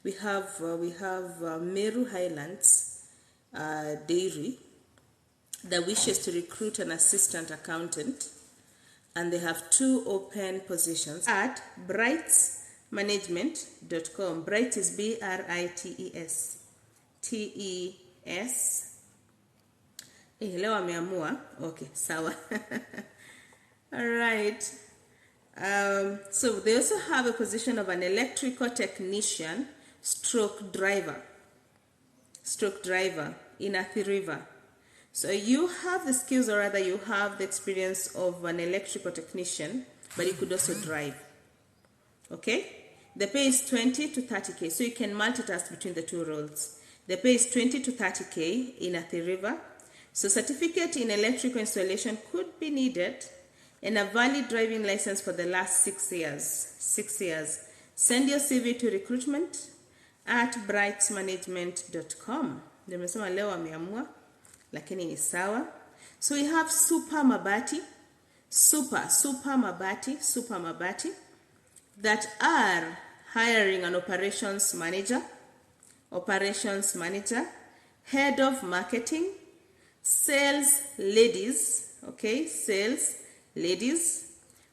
We have Meru Highlands Dairy that wishes to recruit an assistant accountant, and they have 2 open positions at brightsmanagement.com. Bright is BRITES. TES. Leo ameamua. Okay, sawa. All right. So they also have a position of an electrical technician stroke driver in Athi River. So you have the skills, or rather you have the experience of an electrical technician, but you could also drive. Okay? The pay is 20 to 30K, so you can multitask between the 2 roles. The pay is 20 to 30K in Athi River. So certificate in electrical installation could be needed, and a valid driving license for the last 6 years. 6 years. Send your CV to recruitment@brightsmanagement.com. Nimesema leo ameamua, lakini ni sawa. So we have Super Mabati that are hiring an operations manager, head of marketing, sales ladies,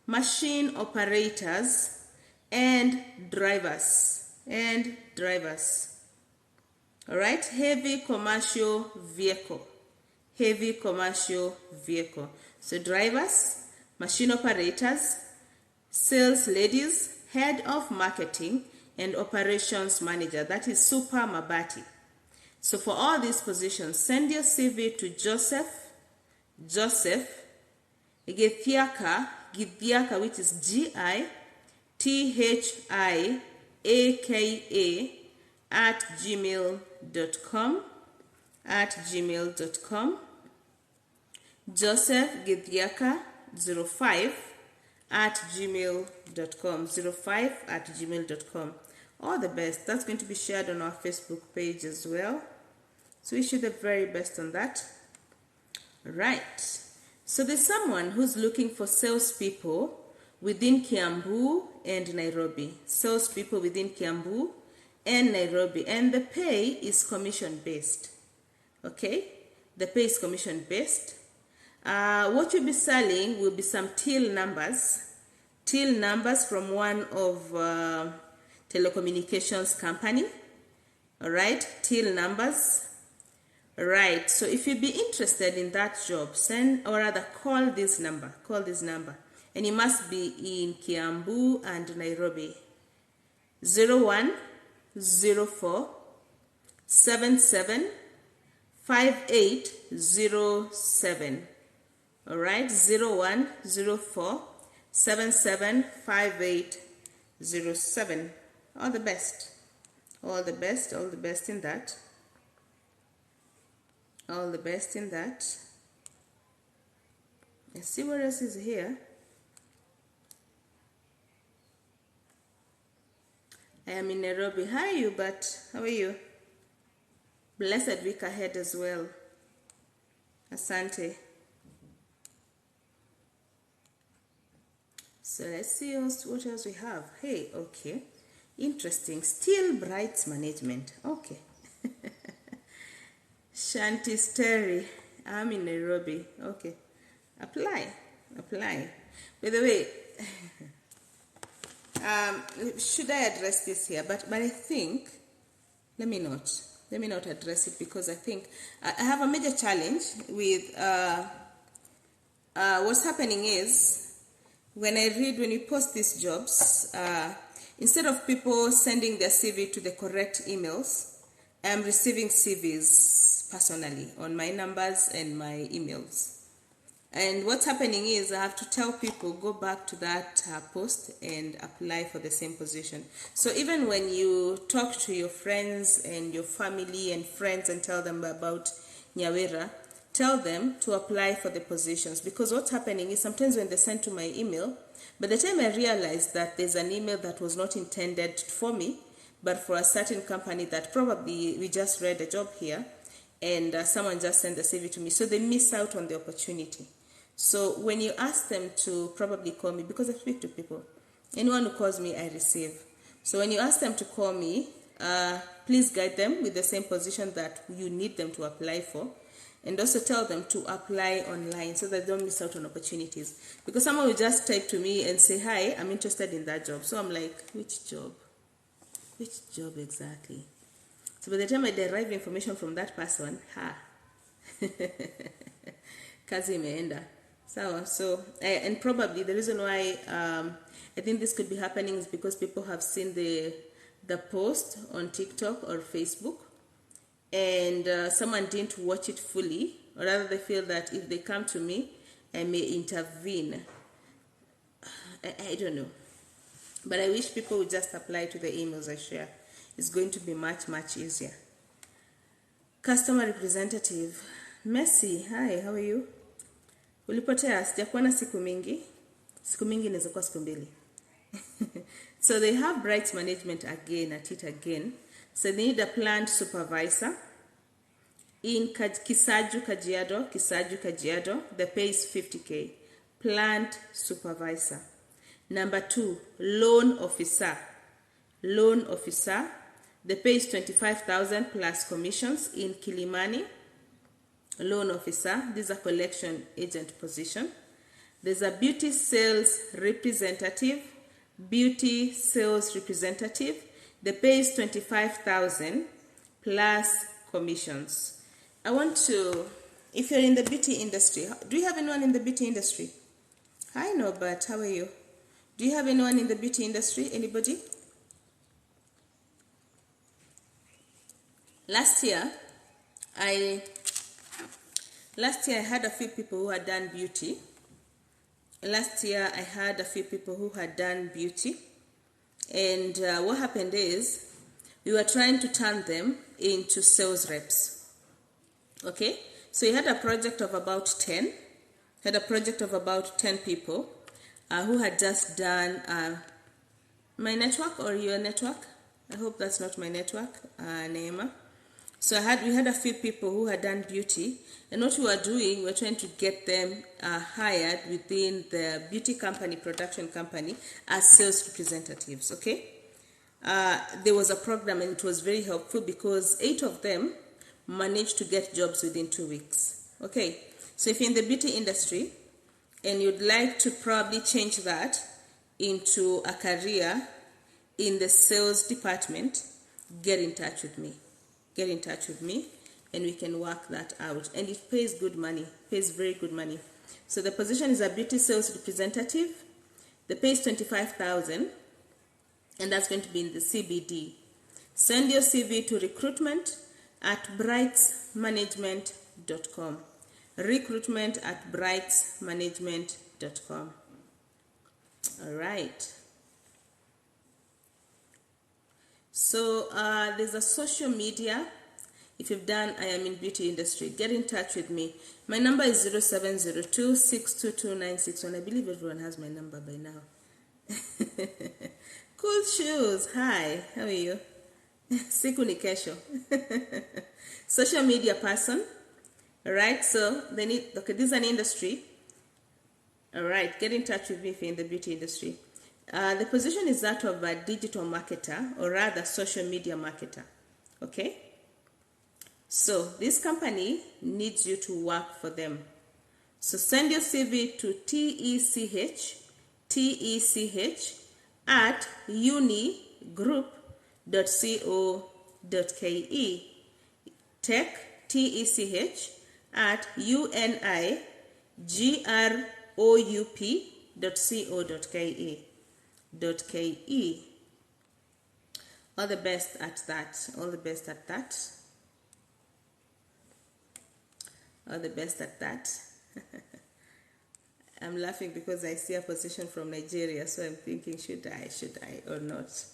machine operators, and drivers. All right, heavy commercial vehicle. So drivers, machine operators, sales ladies, head of marketing, and operations manager. That is Super Mabati. So for all these positions, send your CV to Joseph Githiaka, which is GITHIAKA @gmail.com. Joseph Githiaka 05 @gmail.com. 05 @gmail.com. All the best. That's going to be shared on our Facebook page as well. So wish you the very best on that. Right. So there's someone who's looking for salespeople within Kiambu and Nairobi. Salespeople within Kiambu and Nairobi. And the pay is commission-based. Okay? The pay is commission-based. What you'll be selling will be some till numbers from one of telecommunications company. All right, till numbers. All right, so if you'd be interested in that job, call this number, and it must be in Kiambu and Nairobi. 0104 77 5807. All right, 0104 77 5807. All the best in that. Let's see what else is here. I am in Nairobi. Hi, you, but how are you? Blessed week ahead as well. Asante. So let's see what else we have. Hey, okay. Interesting. Still Brights Management. Okay. Shanti Terry. I'm in Nairobi. Okay. Apply. By the way, should I address this here? But I think, let me not address it, because I think I have a major challenge with what's happening is, when you post these jobs, instead of people sending their CV to the correct emails, I'm receiving CVs personally on my numbers and my emails. And what's happening is I have to tell people, go back to that post and apply for the same position. So even when you talk to your friends and your family and friends and tell them about Nyawera, tell them to apply for the positions, because what's happening is sometimes when they send to my email, by the time I realize that there's an email that was not intended for me, but for a certain company that probably we just read a job here, and someone just sent the CV to me, so they miss out on the opportunity. So when you ask them to probably call me, because I speak to people, anyone who calls me, I receive. So when you ask them to call me, please guide them with the same position that you need them to apply for. And also tell them to apply online so that they don't miss out on opportunities. Because someone will just type to me and say, hi, I'm interested in that job. So I'm like, which job? Which job exactly? So by the time I derive information from that person, kazi imeenda. So, and probably the reason why I think this could be happening is because people have seen the post on TikTok or Facebook, and someone didn't watch it fully, or rather they feel that if they come to me, I may intervene. I don't know. But I wish people would just apply to the emails I share. It's going to be much, much easier. Customer representative. Messi, hi, how are you? Ulipotea, sijakuona siku mingi. Siku mingi inaweza kuwa siku mbili. So they have rights management again, at it again. So they need a plant supervisor in Kisaju, Kajiado. The pay is 50K. Plant supervisor. Number 2, loan officer. The pay is 25,000 plus commissions in Kilimani. Loan officer. This is a collection agent position. There's a beauty sales representative. The pay is 25,000 plus commissions. I want to, if you're in the beauty industry, do you have anyone in the beauty industry? Hi, Norbert, how are you? Do you have anyone in the beauty industry? Anybody? Last year I had a few people who had done beauty. And what happened is we were trying to turn them into sales reps. Okay, so we had a project of about 10. People who had just done my network or your network. I hope that's not my network, Neema. So we had a few people who had done beauty, and what we were doing, we were trying to get them hired within the beauty company, production company, as sales representatives. Okay, there was a program, and it was very helpful because 8 of them managed to get jobs within 2 weeks. Okay, so if you're in the beauty industry and you'd like to probably change that into a career in the sales department, get in touch with me, and we can work that out. And it pays good money, pays very good money. So the position is a beauty sales representative. The pay is 25,000, and that's going to be in the CBD. Send your CV to recruitment@brightsmanagement.com. recruitment@brightsmanagement.com. All right. So there's a social media. If you've done I am in beauty industry, get in touch with me. My number is 0702-622-961. I believe everyone has my number by now. Cool shoes. Hi, how are you? Siku ni kesho. Social media person. All right, so they need, okay, this is an industry. All right, get in touch with me if you're in the beauty industry. The position is that of a digital marketer, or rather social media marketer. Okay, so this company needs you to work for them. So send your CV to tech@unigroup.co.ke. tech@unigroup.co.ke. All the best at that. I'm laughing because I see a position from Nigeria, so I'm thinking, should I or not?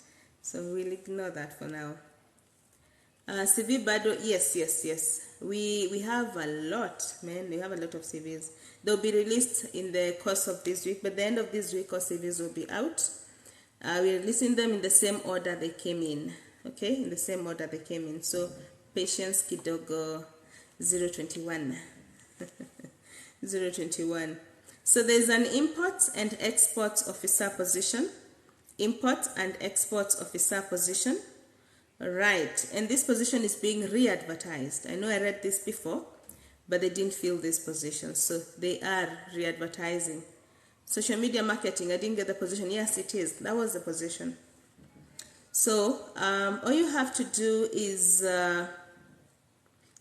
So we'll ignore that for now. CV Bado, yes. We have a lot, man. We have a lot of CVs. They'll be released in the course of this week. By the end of this week, our CVs will be out. We're releasing them in the same order they came in. Okay, in the same order they came in. So patience kidogo 021. 021. So there's an imports and exports officer position. All right, and this position is being re-advertised. I know I read this before, but they didn't fill this position, so they are re-advertising. Social media marketing, I didn't get the position. Yes, it is. That was the position. So all you have to do is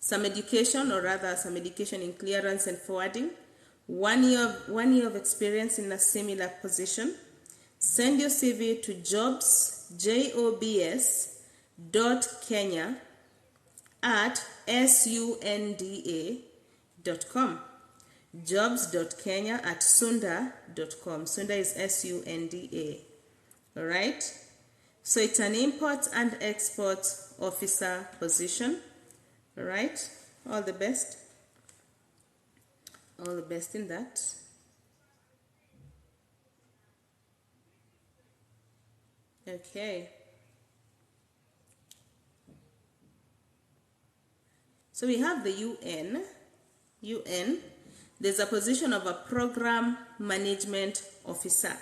some education, or rather some education in clearance and forwarding, 1 year of experience in a similar position. Send your CV to jobs@sunda.com. jobs.kenya@sunda.com. Sunda is SUNDA. All right. So it's an import and export officer position. All right. All the best. All the best in that. Okay. So we have the UN. There's a position of a program management officer.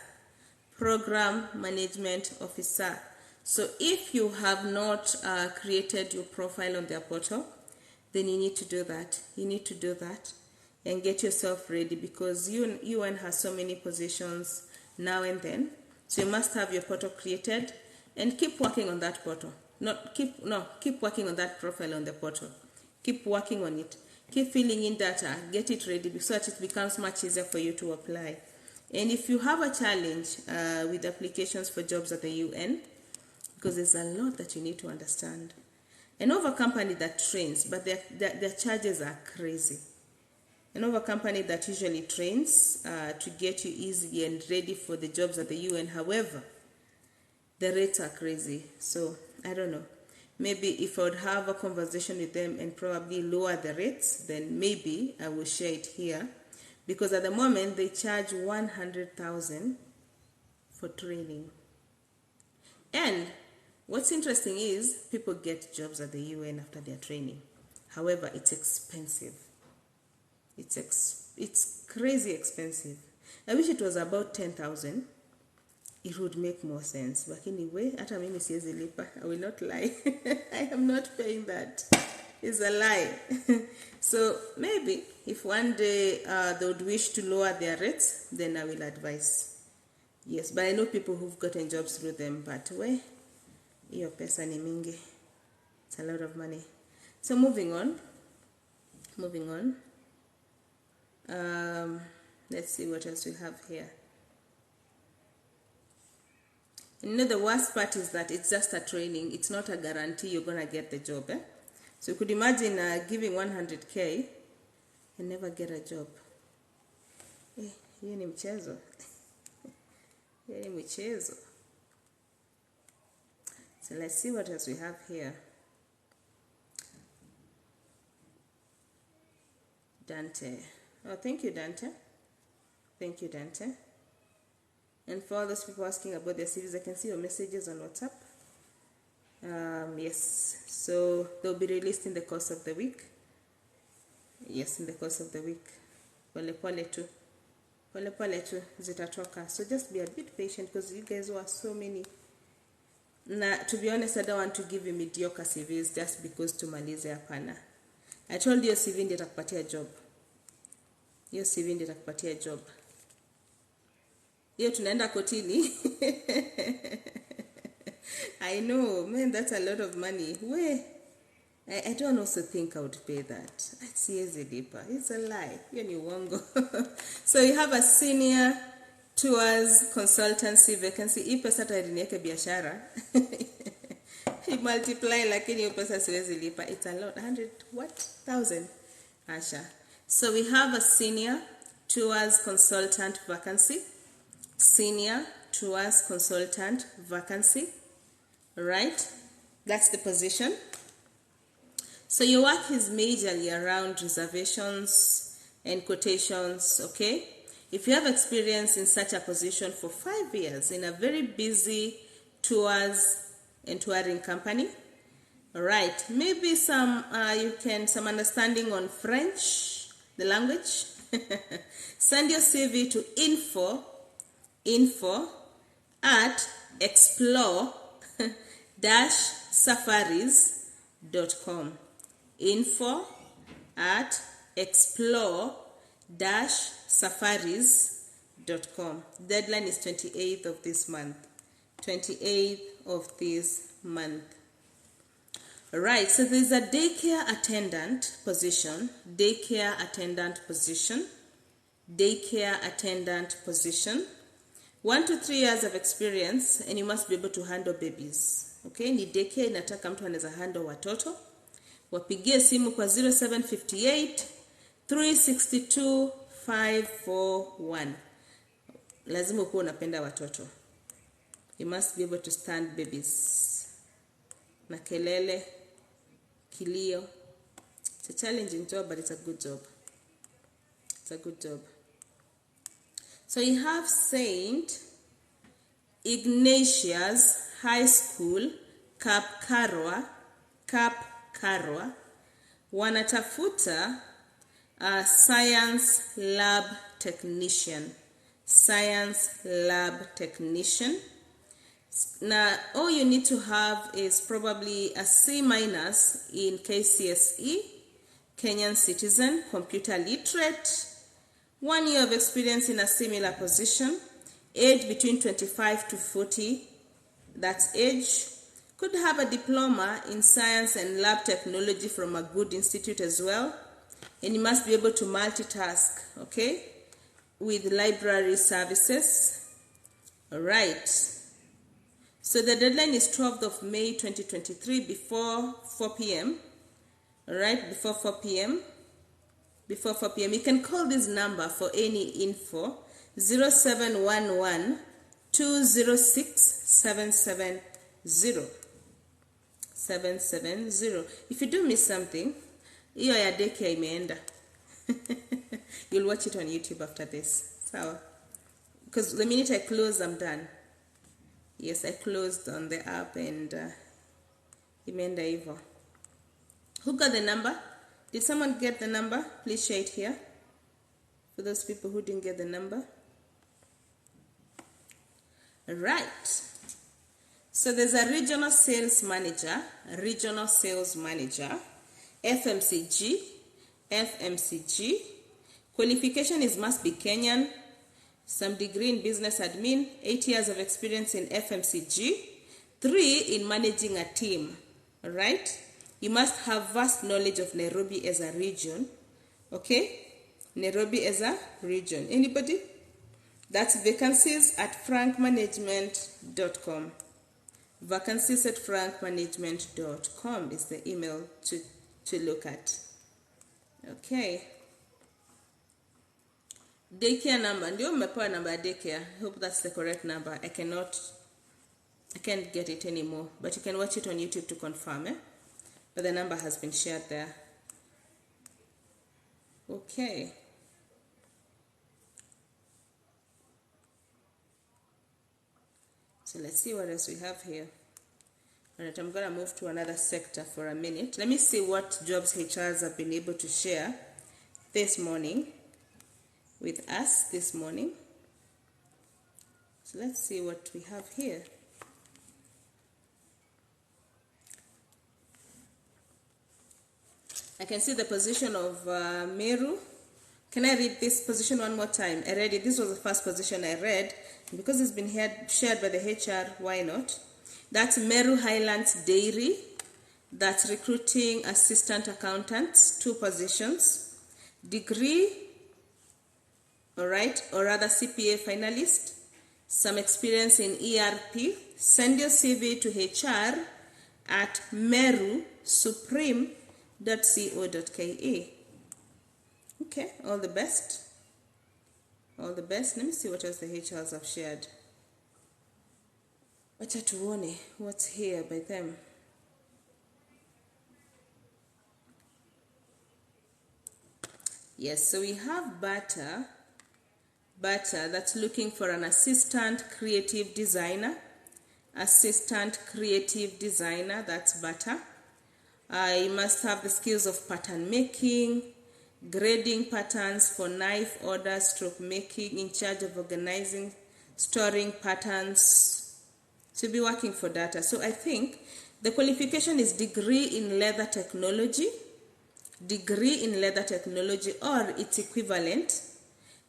Program management officer. So if you have not created your profile on their portal, then you need to do that. You need to do that and get yourself ready, because UN has so many positions now and then. So you must have your portal created and keep working on that portal. Keep working on that profile on the portal. Keep working on it. Keep filling in data. Get it ready so that it becomes much easier for you to apply. And if you have a challenge with applications for jobs at the UN, because there's a lot that you need to understand. I know of a company that trains, but their charges are crazy. I know of a company that usually trains to get you easy and ready for the jobs at the UN. However, the rates are crazy. So I don't know. Maybe if I would have a conversation with them and probably lower the rates, then maybe I will share it here. Because at the moment, they charge 100,000 for training. And what's interesting is people get jobs at the UN after their training. However, it's expensive. It's crazy expensive. I wish it was about 10,000. It would make more sense. But anyway, hata mimi siwezi lipa. I will not lie. I am not paying that. It's a lie. So maybe if one day they would wish to lower their rates, then I will advise. Yes, but I know people who've gotten jobs through them, but hiyo pesa ni mingi. It's a lot of money. So moving on. Let's see what else we have here. You know, the worst part is that it's just a training. It's not a guarantee you're going to get the job. So you could imagine giving 100K and never get a job. Hiyo ni mchezo. Hiyo ni mchezo. So let's see what else we have here. Dante. Oh, thank you, Dante. Thank you, Dante. And for all those people asking about their CVs, I can see your messages on WhatsApp. Yes, so they'll be released in the course of the week. Yes, in the course of the week. Pole pole tu zitatoka. So just be a bit patient, because you guys were so many. Now, to be honest, I don't want to give you mediocre CVs just because tumalize hapana. I told you CV ndio itakupatia job. Hiyo CV ndio itakupatia job. Hiyo tunaenda kotini. I know, man, that's a lot of money. I don't also think I would pay that. Siwezi lipa. It's a lie. Hiyo ni uongo. So you have a senior tours consultancy vacancy. Hii pesa taidinieke biashara. He multiply, lakini hiyo pesa siwezi lipa. It's a lot. 100,000. Asha. So we have a senior tours consultant vacancy. Senior tours consultant vacancy. Right? That's the position. So your work is majorly around reservations and quotations, okay? If you have experience in such a position for 5 years in a very busy tours and touring company, all right, maybe some understanding on French, the language. Send your CV to info@explore explore-safaris.com. info@explore-safaris.com. Deadline is 28th of this month. 28th of this month. Right, so there's a daycare attendant position, daycare attendant position, daycare attendant position. 1 to 3 years of experience, and you must be able to handle babies. Okay, ni daycare inataka mtu anaweza handle watoto. Wapigie simu kwa 0758 362 541. Lazima ukuwe unapenda watoto. You must be able to stand babies. Na kelele, kilio. It's a challenging job, but it's a good job. It's a good job. So you have Saint Ignatius High School, Kapkarwa, wanatafuta science lab technician. Science lab technician. Now, all you need to have is probably a C- in KCSE, Kenyan citizen, computer literate, 1 year of experience in a similar position, age between 25 to 40, that's age. Could have a diploma in science and lab technology from a good institute as well. And you must be able to multitask, okay, with library services. All right. So the deadline is 12th of May 2023 before 4 p.m. All right, before 4 p.m. Before 4 p.m. You can call this number for any info, 0711 206 770. 770. If you do miss something, hiyo ya daycare imeenda. You'll watch it on YouTube after this. So, because the minute I close, I'm done. Yes, I closed on the app and imeenda hivyo. Who got the number? Did someone get the number? Please share it here. For those people who didn't get the number. Right. So there's a regional sales manager, FMCG. Qualification is must be Kenyan, some degree in business admin, 8 years of experience in FMCG, 3 in managing a team, all right? You must have vast knowledge of Nairobi as a region, okay? Nairobi as a region. Anybody? That's vacancies at frankmanagement.com. Vacancies at frankmanagement.com is the email to look at. Okay. Daycare number. Ndio umepewa number daycare. I hope that's the correct number. I can't get it anymore. But you can watch it on YouTube to confirm, eh? But the number has been shared there. Okay. So let's see what else we have here. Alright, I'm going to move to another sector for a minute. Let me see what jobs HRs have been able to share this morning with us this morning. So let's see what we have here. I can see the position of Meru. Can I read this position one more time? I read it. This was the first position I read. Because it's been shared by the HR, why not? That's Meru Highlands Dairy. That's recruiting assistant accountants, 2 positions. Degree, all right, or rather CPA finalist. Some experience in ERP. Send your CV to HR at merusupreme.co.ke. Okay, all the best. All the best. Let me see what else the HRs have shared. Wacha tuone what's here by them. Yes, so we have Bata that's looking for an assistant creative designer. Assistant creative designer, that's Bata. You must have the skills of pattern making, grading patterns for knife orders, stroke making, in charge of organizing, storing patterns. So be working for data. So I think The qualification is degree in leather technology, or its equivalent,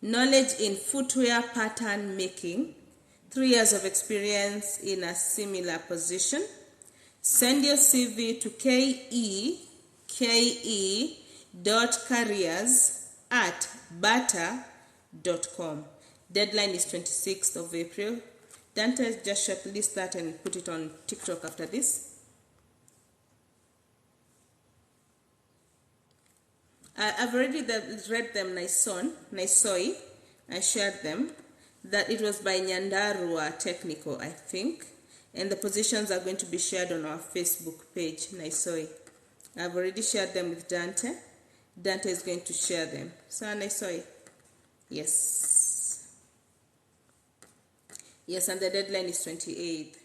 knowledge in footwear pattern making, 3 years of experience in a similar position. Send your CV to ke.careers@bata.com. Deadline is 26th of April. Dante, just shortlist that and put it on TikTok after this. I've already read them, Naisoi. I shared them. That it was by Nyandarua Technical, I think. And the positions are going to be shared on our Facebook page, Naisoi. I've already shared them with Dante. Dante is going to share them. So, Naisoi. Yes. Yes, and the deadline is 28th.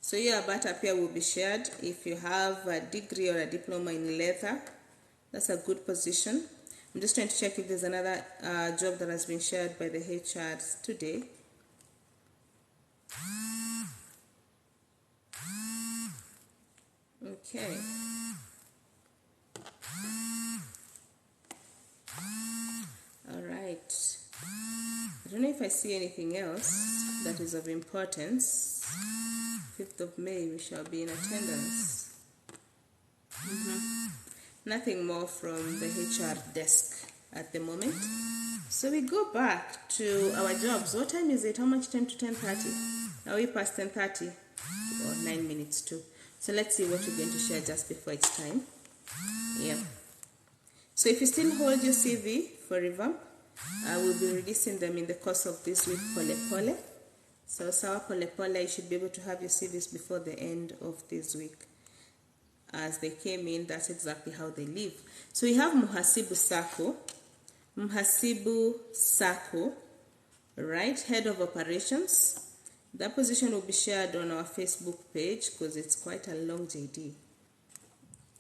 So your Bata pair will be shared. If you have a degree or a diploma in leather, that's a good position. I'm just trying to check if there's another job that has been shared by the HRs today. Okay. All right. I don't know if I see anything else that is of importance. 5th of May, we shall be in attendance. Nothing more from the HR desk at the moment. So we go back to our jobs. What time is it? How much time to 10:30? Are we past 10:30? Or 9 minutes too. So let's see what we're going to share just before it's time. Yeah. So if you still hold your CV for revamp, I will be releasing them in the course of this week, pole. So sawa pole, you should be able to have your CVs before the end of this week. As they came in, that's exactly how they live. So we have Muhasibu Sako, right, head of operations. That position will be shared on our Facebook page because it's quite a long JD.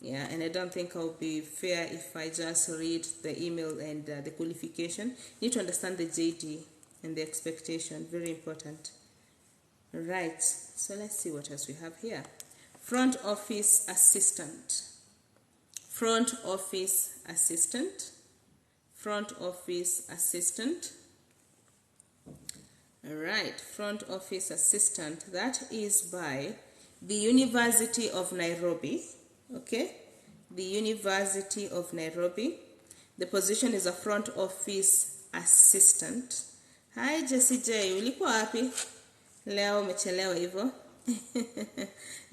Yeah, and I don't think I'll be fair if I just read the email and the qualification. You need to understand the JD and the expectation, very important. Right, so let's see what else we have here. Front office assistant. All right, front office assistant. That is by the University of Nairobi. Okay, the University of Nairobi. The position is a front office assistant. Hi Jessie J, ulikuwa wapi? Leo umechelewa hivyo.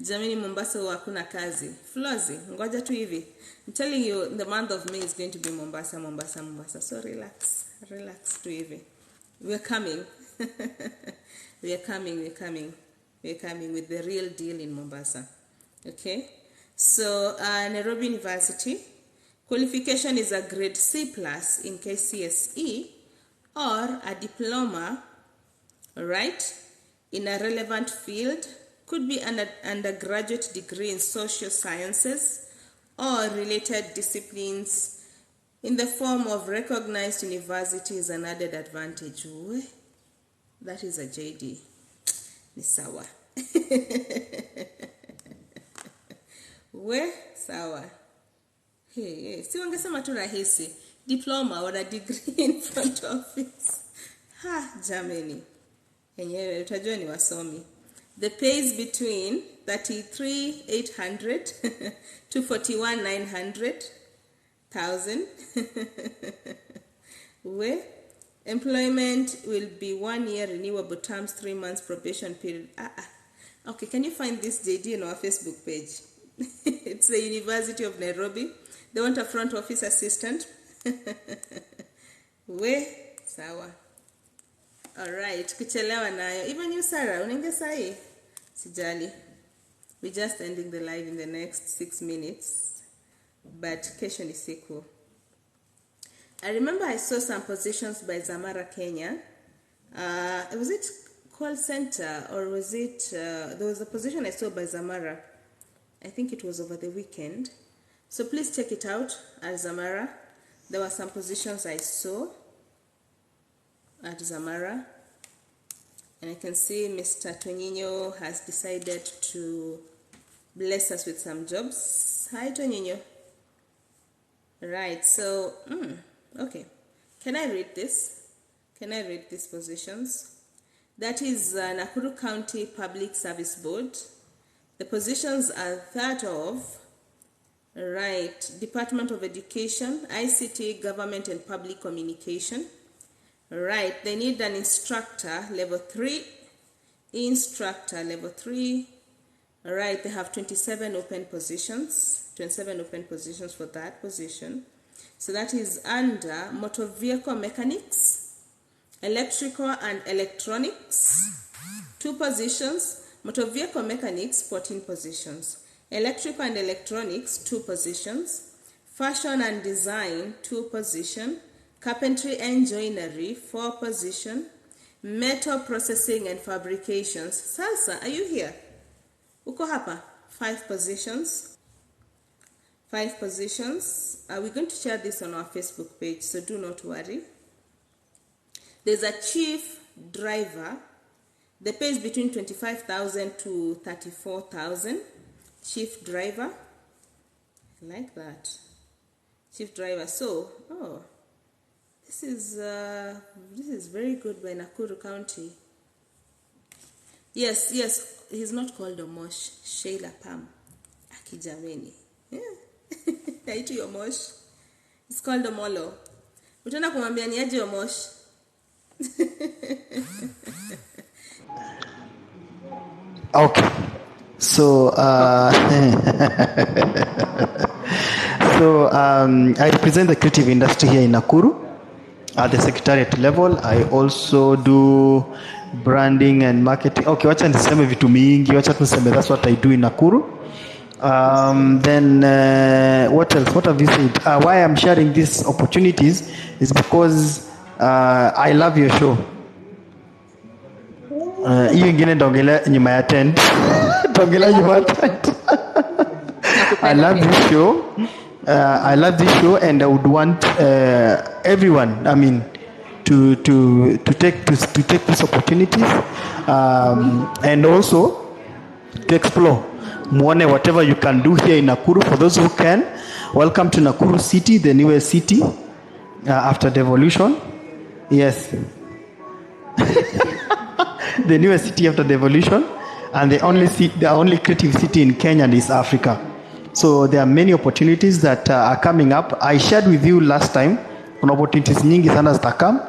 Jamini Mombasa hakuna kazi. Flozi, ngoja tu hivi. I'm telling you, the month of May is going to be Mombasa. So relax tu hivi. We're coming. We're coming with the real deal in Mombasa. Okay? So, Nairobi University. Qualification is a grade C+ in KCSE or a diploma, right, in a relevant field. Could be an undergraduate degree in social sciences or related disciplines in the form of recognized university is an added advantage. That is a JD. Ni sawa. Sawa. Hey, si wangesema tu rahisi. Diploma or a degree in front office. Jamani. Enyewe utajua ni wasomi. The pay is between 33,800 to 41,900,000. Where employment will be 1 year renewable terms, 3 months probation period. Okay, can you find this JD on our Facebook page? It's the University of Nairobi. They want a front office assistant. Sawa. Alright, kuchelewa nayo. Even you, Sarah, unaingia sahi? Sijali. We're just ending the live in the next 6 minutes. But kesho ni siku. I remember I saw some positions by Zamara Kenya. Was it call center or was it... there was a position I saw by Zamara. I think it was over the weekend. So please check it out at Zamara. There were some positions I saw at Zamara, and I can see Mr. Tonyinyo has decided to bless us with some jobs. Hi, Tonyinyo. Right, so, okay. Can I read this? Can I read these positions? That is Nakuru County Public Service Board. The positions are that of, right, Department of Education, ICT, Government and Public Communication. Right, they need an instructor, level 3. Instructor, level 3. Right, they have 27 open positions. 27 open positions for that position. So that is under motor vehicle mechanics, electrical and electronics, 2 positions. Motor vehicle mechanics, 14 positions. Electrical and electronics, 2 positions. Fashion and design, 2 positions. Carpentry and joinery, 4 positions. Metal processing and fabrications. Salsa, are you here? Uko hapa? 5 positions. 5 positions. We're going to share this on our Facebook page, so do not worry. There's a chief driver. The pay is between 25,000 to 34,000. Chief driver. I like that. Chief driver. So, this is very good by Nakuru County. Yes, he's not called Omosh. Sheila Pam. Akijameni. Yeah. Haitu Omosh. It's called Omolo. Utaenda kumwambia ni aje Omosh. Okay. So, I represent the creative industry here in Nakuru at the secretariat level. I also do branding and marketing. Okay, wacha niseme vitu mingi, wacha tuseme that's what I do in Nakuru. Then what else? What have you said? Why I'm sharing these opportunities is because I love your show. Hiyo ingine ndongelea nyuma ya tent. Ndongelea nyuma ya tent. I love this show. I love this show, and I would want everyone, to take these opportunities, and also to explore. Muone whatever you can do here in Nakuru. For those who can, welcome to Nakuru City, the newest city after devolution. Yes. The newest city after devolution, and the only creative city in Kenya and East Africa. So there are many opportunities that are coming up. I shared with you last time. Kuna opportunities nyingi sana zitakam.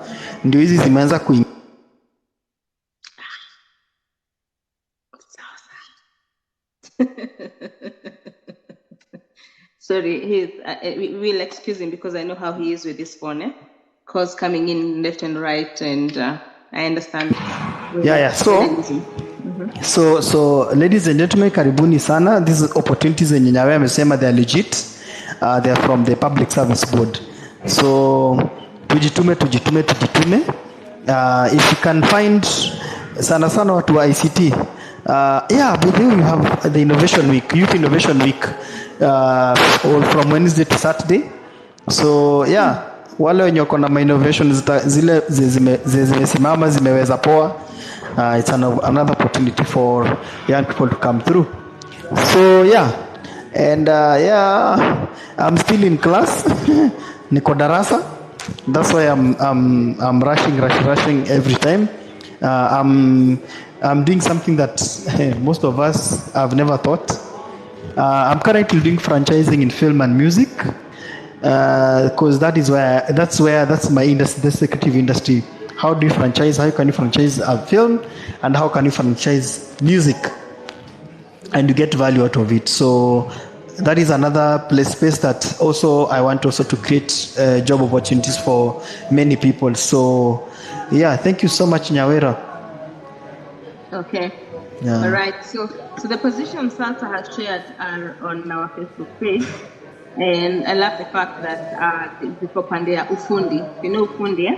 Ndio hizi zimeanza kuingia. Sorry, we'll excuse him because I know how he is with his phone. Calls coming in left and right, and I understand. Yeah. So, ladies and gentlemen, karibuni sana. These opportunities in Nyawe amesema they are legit. They are from the Public Service Board. So, tujitume. If you can find sana watu wa ICT. But then we have the Innovation Week, Youth Innovation Week, all from Wednesday to Saturday. So, wale wenye wako na innovation zile zimesimama zimeweza poa. It's another opportunity for young people to come through. So and I'm still in class. Niko darasa. That's why I'm rushing every time. I'm doing something that most of us have never thought. I'm currently doing franchising in film and music. Because that's my industry, that's the creative industry. How do you franchise? How can you franchise a film, and how can you franchise music, and you get value out of it? So that is another space that also I want also to create job opportunities for many people. So thank you so much, Nyawera. Okay. All right. So the positions Salsa has shared are on our Facebook page. And I love the fact that the Pandya Ufundi. You know Ufundi,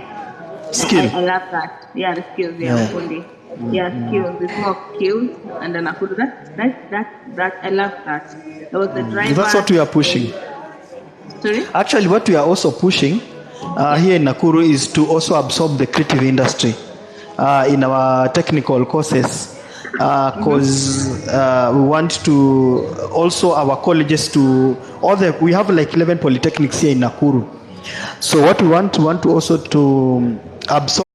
Skill. I love that. Yeah, the skills, Ufundi. Skills. It's more skills, and then that I love that. There was the driver. That's what we are pushing. Sorry? Actually, what we are also pushing here in Nakuru is to also absorb the creative industry in our technical courses. because we want to also our colleges to we have like 11 polytechnics here in Nakuru. So what we want to also to absorb